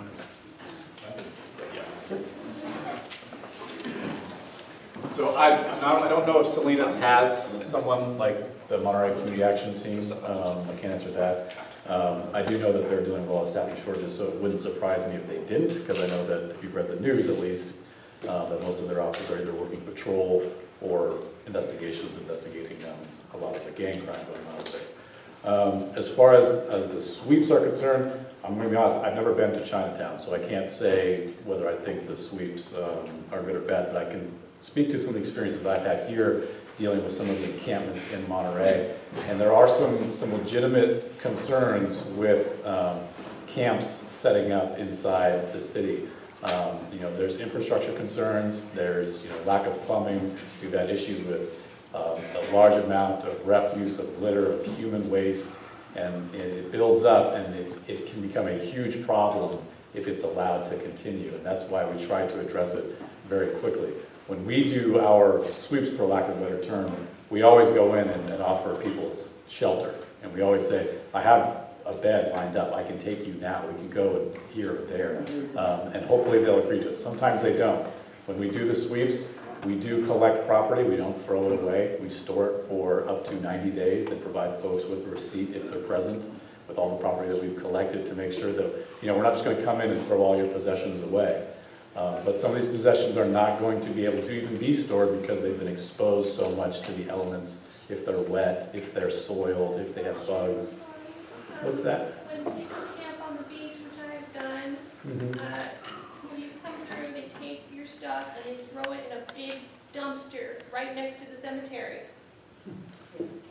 So I don't know if Salinas has someone like the Monterey Community Action Team. I can't answer that. I do know that they're dealing with a lot of staffing shortages, so it wouldn't surprise me if they didn't, because I know that if you've read the news at least, that most of their officers are either working patrol or investigating a lot of the gang crime going on out there. As far as the sweeps are concerned, I'm going to be honest, I've never been to Chinatown, so I can't say whether I think the sweeps are good or bad, but I can speak to some of the experiences I've had here dealing with some of the encampments in Monterey. And there are some legitimate concerns with camps setting up inside the city. There's infrastructure concerns, there's lack of plumbing, we've had issues with a large amount of refuse, of litter, of human waste, and it builds up and it can become a huge problem if it's allowed to continue. And that's why we try to address it very quickly. When we do our sweeps, for lack of a better term, we always go in and offer people shelter. And we always say, I have a bed lined up, I can take you now, we can go here or there. And hopefully they'll agree to it. Sometimes they don't. When we do the sweeps, we do collect property, we don't throw it away. We store it for up to 90 days and provide folks with a receipt if they're present with all the property that we've collected to make sure that, we're not just going to come in and throw all your possessions away. But some of these possessions are not going to be able to even be stored because they've been exposed so much to the elements, if they're wet, if they're soiled, if they have bugs. What's that? When people camp on the beach, which I've done, police come through, they take your stuff and they throw it in a big dumpster right next to the cemetery.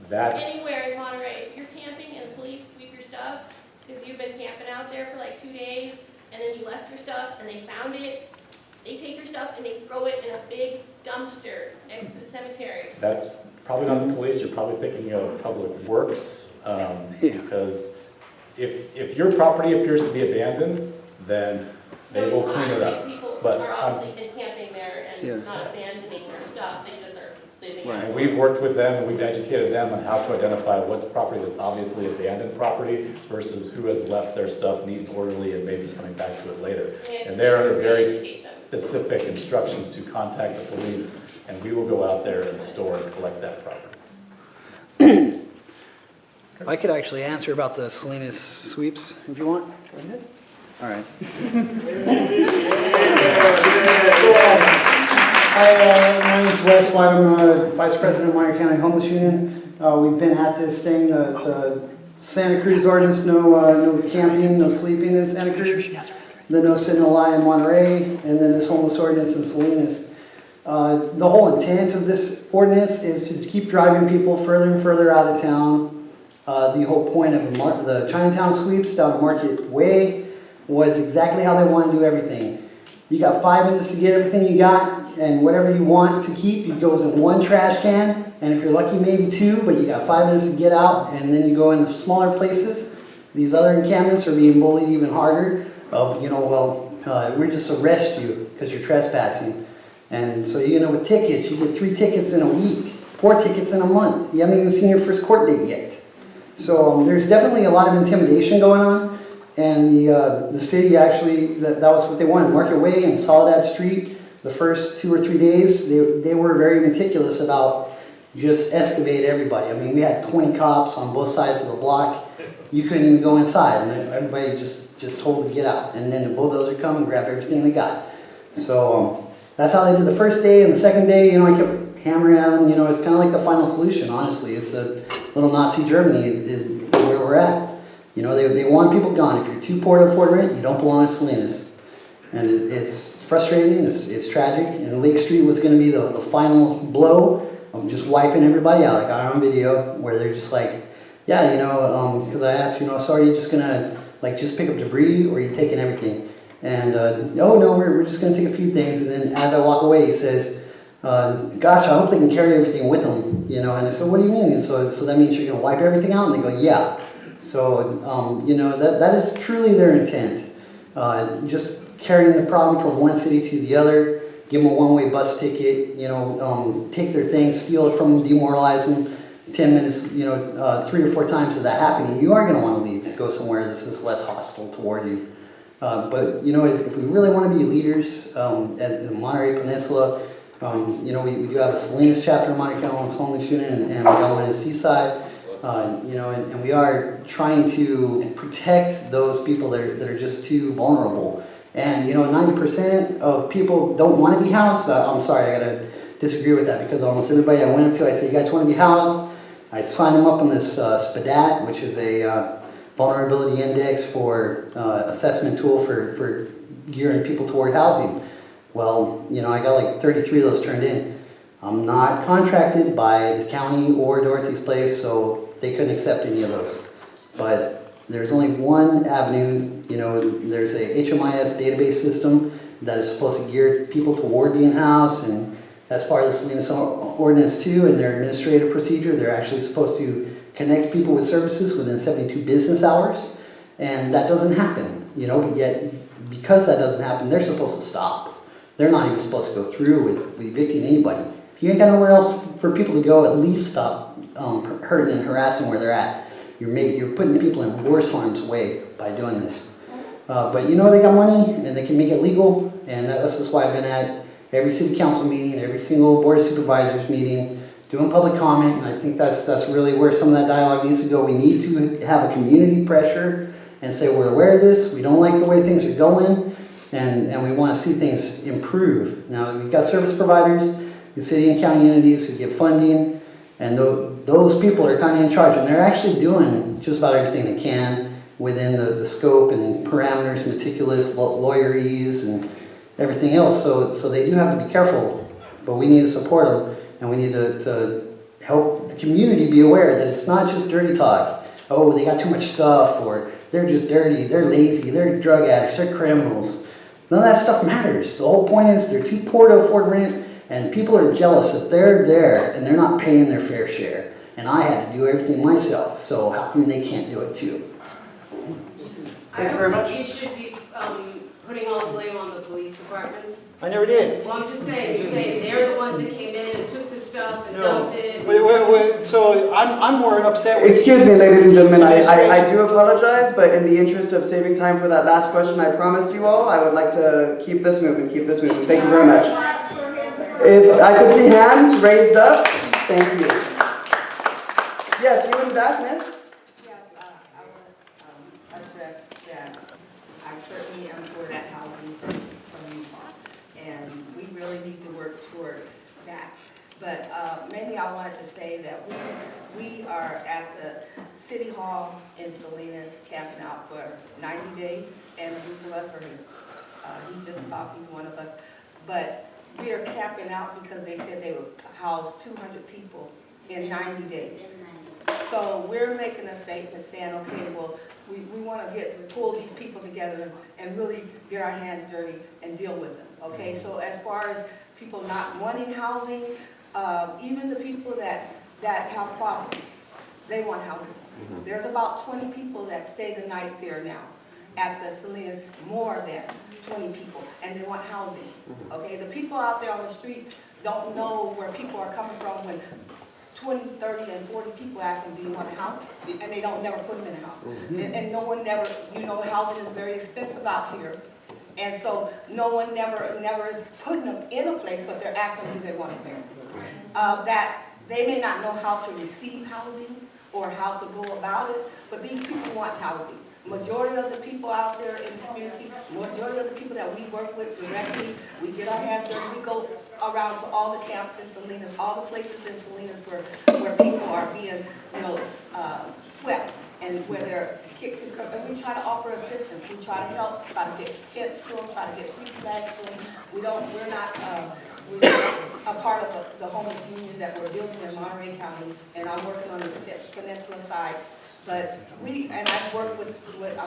Anywhere in Monterey, if you're camping and the police sweep your stuff, because you've been camping out there for like 2 days, and then you left your stuff and they found it, they take your stuff and they throw it in a big dumpster next to the cemetery. That's probably not the police, you're probably thinking of Public Works, because if your property appears to be abandoned, then they will clean it up. People But are obviously camping there and not abandoning their stuff, they just are living out. And we've worked with them and we've educated them on how to identify what's property that's obviously abandoned property versus who has left their stuff neat and orderly and maybe coming back to it later. And there are very specific instructions to contact the police, and we will go out there and store and collect that property. I could actually answer about the Salinas sweeps if you want. Go ahead. All right. My name is Wes White. I'm Vice President of Monterey County Homeless Union. We've been at this thing, the Santa Cruz ordinance, no camping, no sleeping in Santa Cruz, the no sit, no lie in Monterey, and then this homeless ordinance in Salinas. The whole intent of this ordinance is to keep driving people further and further out of town. The whole point of the Chinatown sweeps down Market Way was exactly how they want to do everything. You got 5 minutes to get everything you got, and whatever you want to keep, it goes in one trash can, and if you're lucky, maybe 2, but you got 5 minutes to get out, and then you go into smaller places. These other encampments are being bullied even harder of, we just arrest you because you're trespassing. And so, with tickets, you get 3 tickets in a week, 4 tickets in a month. You haven't even seen your first court date yet. So there's definitely a lot of intimidation going on. And the city actually, that was what they wanted. Market Way and Soledad Street, the first 2 or 3 days, they were very meticulous about just excavate everybody. I mean, we had 20 cops on both sides of the block. You couldn't even go inside, and everybody just told to get out. And then the bulldozer come and grab everything they got. So that's how they did the first day. And the second day, I kept hammering at them. It's kind of like the final solution, honestly. It's a little Nazi Germany is where we're at. They want people gone. If you're too poor to afford rent, you don't belong in Salinas. And it's frustrating, it's tragic. And Lake Street was going to be the final blow of just wiping everybody out. I got it on video where they're just like, yeah, because I asked, so are you just going to just pick up debris, or are you taking everything? And no, we're just going to take a few things. And then as I walk away, he says, gosh, I hope they can carry everything with them, And I said, what do you mean? And so that means you're going to wipe everything out? And they go, yeah. So, that is truly their intent. Just carrying the problem from one city to the other, give them a one-way bus ticket, take their things, steal it from them, demoralize them. 10 minutes, 3 or 4 times of that happening, you are going to want to leave, go somewhere this is less hostile toward you. But, if we really want to be leaders at the Monterey Peninsula, we do have a Salinas chapter of Monterey County Homelessness Unit, and we got one in Seaside. And we are trying to protect those people that are just too vulnerable. And 90% of people don't want to be housed. I'm sorry, I gotta disagree with that, because almost everybody I went up to, I said, you guys want to be housed? I signed them up on this SPDAT, which is a vulnerability index for assessment tool for gearing people toward housing. Well, I got like 33 of those turned in. I'm not contracted by the county or Dorothy's Place, so they couldn't accept any of those. But there's only one avenue. There's a HMIS database system that is supposed to gear people toward being housed, and that's part of the Salinas ordinance too. In their administrative procedure, they're actually supposed to connect people with services within 72 business hours, and that doesn't happen. But yet, because that doesn't happen, they're supposed to stop. They're not even supposed to go through with evicting anybody. If you ain't got nowhere else for people to go, at least stop hurting and harassing where they're at. You're putting people in worse harm's way by doing this. But they got money and they can make it legal, and that's just why I've been at every city council meeting, every single board of supervisors meeting, doing public comment, and I think that's really where some of that dialogue needs to go. We need to have a community pressure and say we're aware of this, we don't like the way things are going, and we want to see things improve. Now, we've got service providers, the city and county entities who give funding, and those people are kind of in charge, and they're actually doing just about everything they can within the scope and parameters, meticulous lawyerese and everything else. So they do have to be careful, but we need to support them, and we need to help the community be aware that it's not just dirty talk. Oh, they got too much stuff, or they're just dirty, they're lazy, they're drug addicts, they're criminals. None of that stuff matters. The whole point is they're too poor to afford rent, and people are jealous that they're there and they're not paying their fair share. And I had to do everything myself, so how come they can't do it too? Thank you very much. You should be putting all the blame on the police departments. I never did. Well, I'm just saying, you're saying they're the ones that came in and took the stuff and dumped it. Wait, so I'm more upset with... Excuse me, ladies and gentlemen, I do apologize, but in the interest of saving time for that last question I promised you all, I would like to keep this moving. Thank you very much. If I could see hands raised up, thank you. Yes, you in the back, miss? Yes, I want to address that. I certainly am for that housing first from Utah, and we really need to work toward that. But mainly I wanted to say that we are at the City Hall in Salinas camping out for 90 days, and a group of us are here. He just talked, he's one of us. But we are camping out because they said they would house 200 people in 90 days. So we're making a statement saying, okay, well, we want to pull these people together and really get our hands dirty and deal with them. Okay, so as far as people not wanting housing, even the people that have problems, they want housing. There's about 20 people that stay the night there now. At the Salinas, more than 20 people, and they want housing. Okay, the people out there on the streets don't know where people are coming from when 20, 30, and 40 people ask them, do you want a house? And they don't never put them in a house. And no one never, you know, housing is very expensive out here. And so no one never is putting them in a place, but they're asking them, do they want a place? That they may not know how to receive housing or how to go about it, but these people want housing. Majority of the people out there in the community, majority of the people that we work with directly, we get our hands dirty, we go around to all the camps in Salinas, all the places in Salinas where people are being, you know, swept and where they're kicked to curb, and we try to offer assistance. We try to help, try to get tents to them, try to get sleeping bags to them. We're not a part of the homeless union that we're building in Monterey County, and I'm working on the Peninsula side. But I've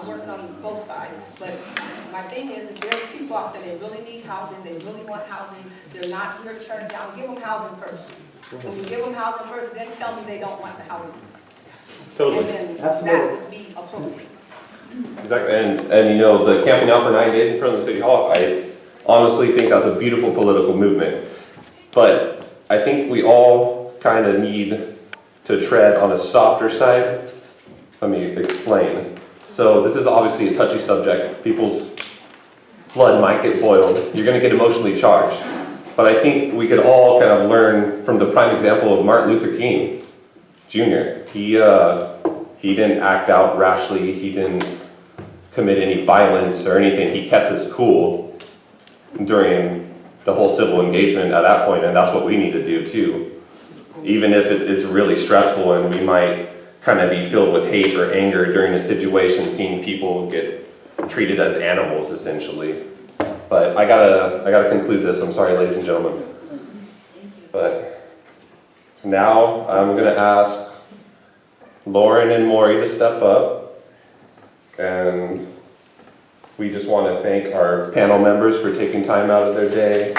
worked on both sides, but my thing is there's people out there, they really need housing, they really want housing, they're not here to turn it down. Give them housing first. When you give them housing first, then tell me they don't want the housing. Totally. And then that would be appropriate. Exactly, and you know, the camping out for 9 days in front of the City Hall, I honestly think that's a beautiful political movement. But I think we all kind of need to tread on a softer side. Let me explain. So this is obviously a touchy subject. People's blood might get boiled. You're going to get emotionally charged. But I think we could all kind of learn from the prime example of Martin Luther King Jr. He didn't act out rashly. He didn't commit any violence or anything. He kept his cool during the whole civil engagement at that point, and that's what we need to do too. Even if it is really stressful and we might kind of be filled with hate or anger during a situation, seeing people get treated as animals, essentially. But I gotta conclude this. I'm sorry, ladies and gentlemen. But now I'm gonna ask Lauren and Maury to step up, and we just want to thank our panel members for taking time out of their day.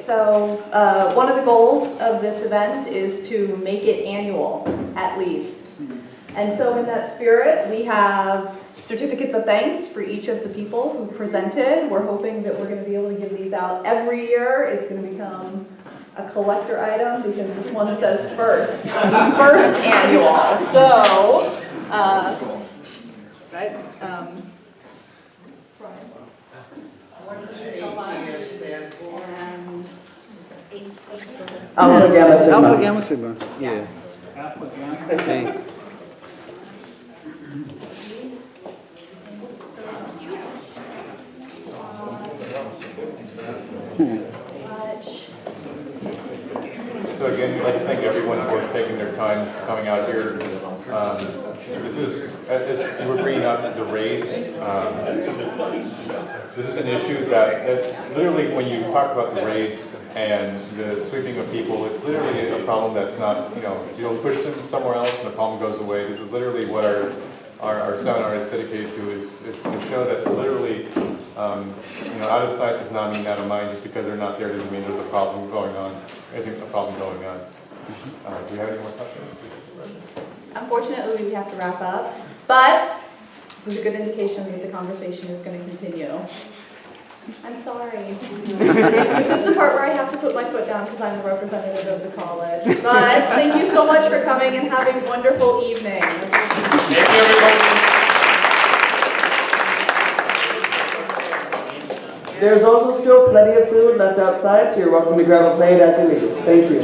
So one of the goals of this event is to make it annual, at least. And so in that spirit, we have certificates of thanks for each of the people who presented. We're hoping that we're going to be able to give these out every year. It's going to become a collector item because this one says first annual. So, right? Alpha Gamma Sigma. Alpha Gamma Sigma. Yeah. Alpha Gamma Sigma. So again, we'd like to thank everyone for taking their time coming out here. This is, as you were bringing up the raids, this is an issue that literally when you talk about the raids and the sweeping of people, it's literally a problem that's not, you don't push them somewhere else and the problem goes away. This is literally what our seminar is dedicated to, is to show that literally, out of sight does not mean out of mind. Just because they're not there doesn't mean there's a problem going on. Isn't a problem going on. Do you have any more questions? Unfortunately, we have to wrap up, but this is a good indication that the conversation is going to continue. I'm sorry. This is the part where I have to put my foot down because I'm the representative of the college. But thank you so much for coming and having a wonderful evening. Thank you, everybody. There's also still plenty of food left outside, so you're welcome to grab a plate as you leave. Thank you.